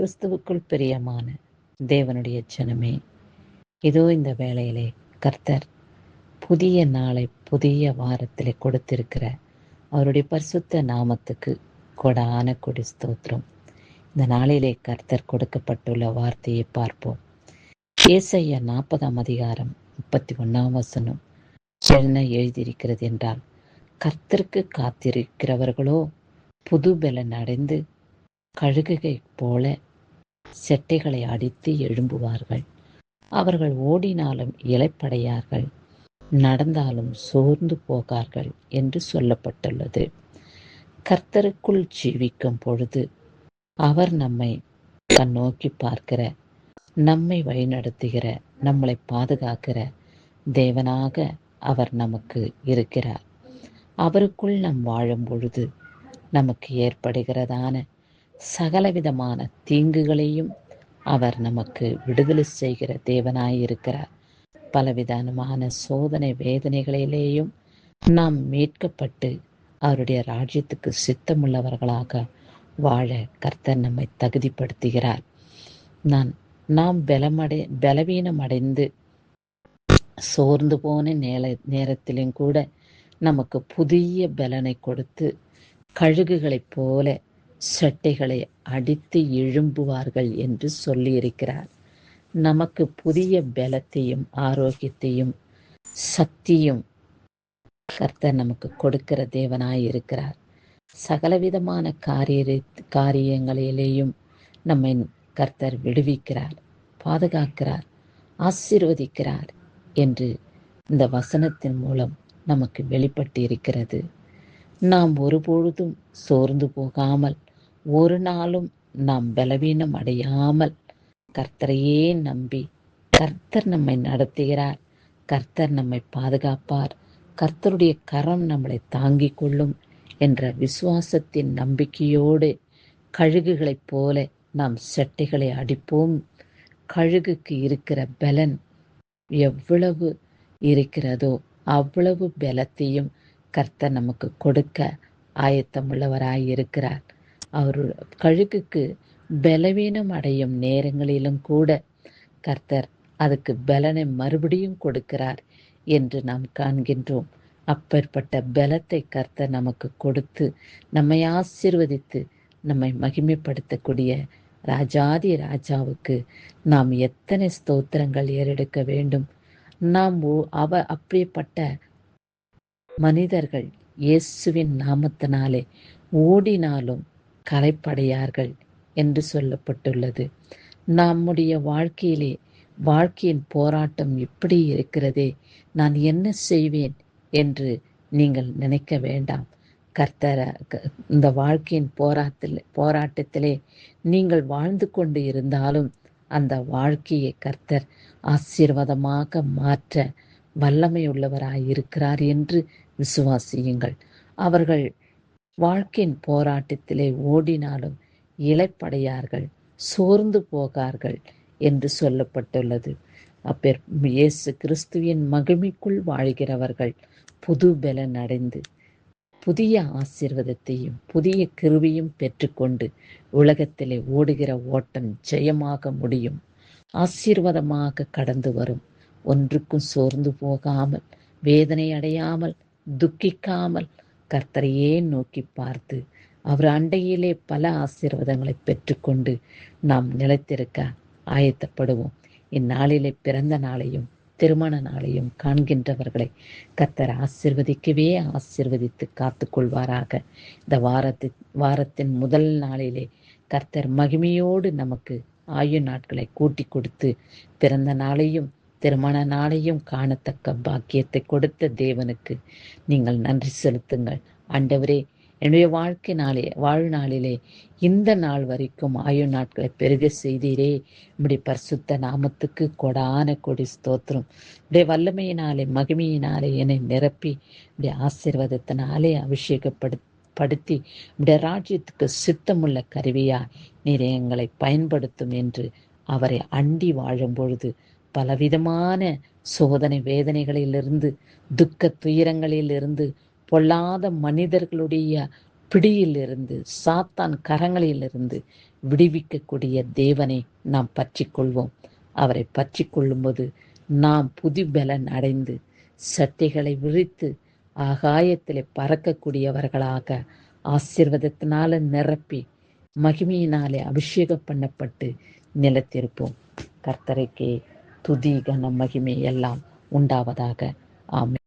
கிறிஸ்துவுக்குள் பிரியமான தேவனுடைய ஜனமே, இதோ இந்த வேளையிலே கர்த்தர் புதிய நாளை புதிய வாரத்திலே கொடுத்திருக்கிற அவருடைய பரிசுத்த நாமத்துக்கு கொடான கொடி ஸ்தோத்திரம். இந்த நாளிலே கர்த்தர் கொடுக்கப்பட்டுள்ள வார்த்தையை பார்ப்போம். ஏசாயா 40 அதிகாரம் 31 என்ன எழுதியிருக்கிறது என்றால், கர்த்தருக்கு காத்திருக்கிறவர்களோ புது பலன் அடைந்து கழுகுகை போல செட்டைகளை அடித்து எழும்புவார்கள். அவர்கள் ஓடினாலும் இளைப்படையார்கள், நடந்தாலும் சோர்ந்து போகார்கள் என்று சொல்லப்பட்டுள்ளது. கர்த்தருக்குள் ஜீவிக்கும் பொழுது அவர் நம்மை கண்ணோக்கி பார்க்கிற, நம்மை வழிநடத்துகிற, நம்மளை பாதுகாக்கிற தேவனாக அவர் நமக்கு இருக்கிறார். அவருக்குள் நாம் வாழும் பொழுது நமக்கு ஏற்படுகிறதான சகலவிதமான தீங்குகளையும் அவர் நமக்கு விடுதலை செய்கிற தேவனாயிருக்கிறார். பலவிதமான சோதனை வேதனைகளிலேயும் நாம் மீட்கப்பட்டு அவருடைய ராஜ்யத்துக்கு சித்தமுள்ளவர்களாக வாழ கர்த்தர் நம்மை தகுதிப்படுத்துகிறார். நாம் பலவீனமடைந்து சோர்ந்து போன நேரத்திலும் கூட நமக்கு புதிய பலனை கொடுத்து கழுகுகளைப் போல சட்டைகளை அடித்து எழும்புவார்கள் என்று சொல்லியிருக்கிறார். நமக்கு புதிய பலத்தையும் ஆரோக்கியத்தையும் சக்தியும் கர்த்தர் நமக்கு கொடுக்கிற தேவனாய் இருக்கிறார். சகலவிதமான காரியங்களிலேயும் நம்மை கர்த்தர் விடுவிக்கிறார், பாதுகாக்கிறார், ஆசீர்வதிக்கிறார் என்று இந்த வசனத்தின் மூலம் நமக்கு வெளிப்பட்டு இருக்கிறது. நாம் ஒருபொழுதும் சோர்ந்து போகாமல், ஒரு நாளும் நாம் பலவீனம் அடையாமல் கர்த்தரையே நம்பி, கர்த்தர் நம்மை நடத்துகிறார், கர்த்தர் நம்மை பாதுகாப்பார், கர்த்தருடைய கரம் நம்மளை தாங்கிக் கொள்ளும் என்ற விசுவாசத்தின் நம்பிக்கையோடு கழுகுகளைப் போல நாம் செட்டைகளை அடிப்போம். கழுகுக்கு இருக்கிற பலன் எவ்வளவு இருக்கிறதோ அவ்வளவு பலத்தையும் கர்த்தர் நமக்கு கொடுக்க ஆயத்தமுள்ளவராய் இருக்கிறார். அவர் கழுகுக்கு பலவீனம் அடையும் நேரங்களிலும் கூட கர்த்தர் அதுக்கு பலனை மறுபடியும் கொடுக்கிறார் என்று நாம் காண்கின்றோம். அப்பேற்பட்ட பலத்தை கர்த்தர் நமக்கு கொடுத்து நம்மை ஆசீர்வதித்து நம்மை மகிமைப்படுத்தக்கூடிய ராஜாதி ராஜாவுக்கு நாம் எத்தனை ஸ்தோத்திரங்கள் ஏறெடுக்க வேண்டும். நாம் அப்படிப்பட்ட மனிதர்கள் இயேசுவின் நாமத்தினாலே ஓடினாலும் களைப்படையார்கள் என்று சொல்லப்பட்டுள்ளது. நம்முடைய வாழ்க்கையின் போராட்டம் இப்படி இருக்கிறதே, நான் என்ன செய்வேன் என்று நீங்கள் நினைக்க வேண்டாம். கர்த்தர் இந்த வாழ்க்கையின் போராட்டத்திலே நீங்கள் வாழ்ந்து கொண்டு இருந்தாலும் அந்த வாழ்க்கையை கர்த்தர் ஆசீர்வாதமாக மாற்ற வல்லமையுள்ளவராயிருக்கிறார் என்று விசுவாசியுங்கள். அவர்கள் வாழ்க்கையின் போராட்டத்திலே ஓடினாலும் இளைப்படையார்கள், சோர்ந்து போகார்கள் என்று சொல்லப்பட்டுள்ளது. இயேசு கிறிஸ்துவின் மகிமைக்குள் வாழ்கிறவர்கள் புது பலன் அடைந்து புதிய ஆசீர்வாதத்தையும் புதிய கிருபையும் பெற்றுக்கொண்டு உலகத்திலே ஓடுகிற ஓட்டம் ஜெயமாக முடியும், ஆசீர்வாதமாக கடந்து வரும். ஒன்றுக்கும் சோர்ந்து போகாமல், வேதனை அடையாமல், துக்கிக்காமல் கர்த்தரையே நோக்கி பார்த்து அவர் அண்டையிலே பல ஆசீர்வாதங்களை பெற்றுக்கொண்டு நாம் நிலைத்திருக்க ஆயத்தப்படுவோம். இந்நாளிலே பிறந்த நாளையும் திருமண நாளையும் காண்கின்றவர்களை கர்த்தர் ஆசீர்வதித்து காத்து கொள்வாராக. இந்த வாரத்தின் முதல் நாளிலே கர்த்தர் மகிமையோடு நமக்கு ஆயுள் நாட்களை கூட்டி கொடுத்து பிறந்த நாளையும் திருமண நாளையும் காணத்தக்க பாக்கியத்தை கொடுத்த தேவனுக்கு நீங்கள் நன்றி செலுத்துங்கள். ஆண்டவரே, என்னுடைய வாழ்நாளிலே இந்த நாள் வரைக்கும் ஆயுள் நாட்களை பெருக செய்தீரே, இப்படிய பரிசுத்த நாமத்துக்கு கொடான கொடி ஸ்தோத்திரம். இப்படிய வல்லமையினாலே மகிமையினாலே என்னை நிரப்பி இப்படிய ஆசீர்வாதத்தினாலே அபிஷேகப்படுத்தி இப்படிய ராஜ்யத்துக்கு சித்தமுள்ள கருவியா நீர் எங்களை பயன்படுத்தும் என்று அவரை அண்டி வாழும் பொழுது பலவிதமான சோதனை வேதனைகளிலிருந்து, துக்க துயரங்களிலிருந்து, பொல்லாத மனிதர்களுடைய பிடியிலிருந்து, சாத்தான் கரங்களிலிருந்து விடுவிக்கக்கூடிய தேவனை நாம் பற்றி கொள்வோம். அவரை பற்றி கொள்ளும்போது நாம் புது பலன் அடைந்து சட்டைகளை விரித்து ஆகாயத்திலே பறக்கக்கூடியவர்களாக, ஆசீர்வாதத்தினால நிரப்பி மகிமையினாலே அபிஷேகம் பண்ணப்பட்டு நிலைத்திருப்போம். கர்த்தருக்கே துதி கன மகிமை எல்லாம் உண்டாவதாக. ஆமென்.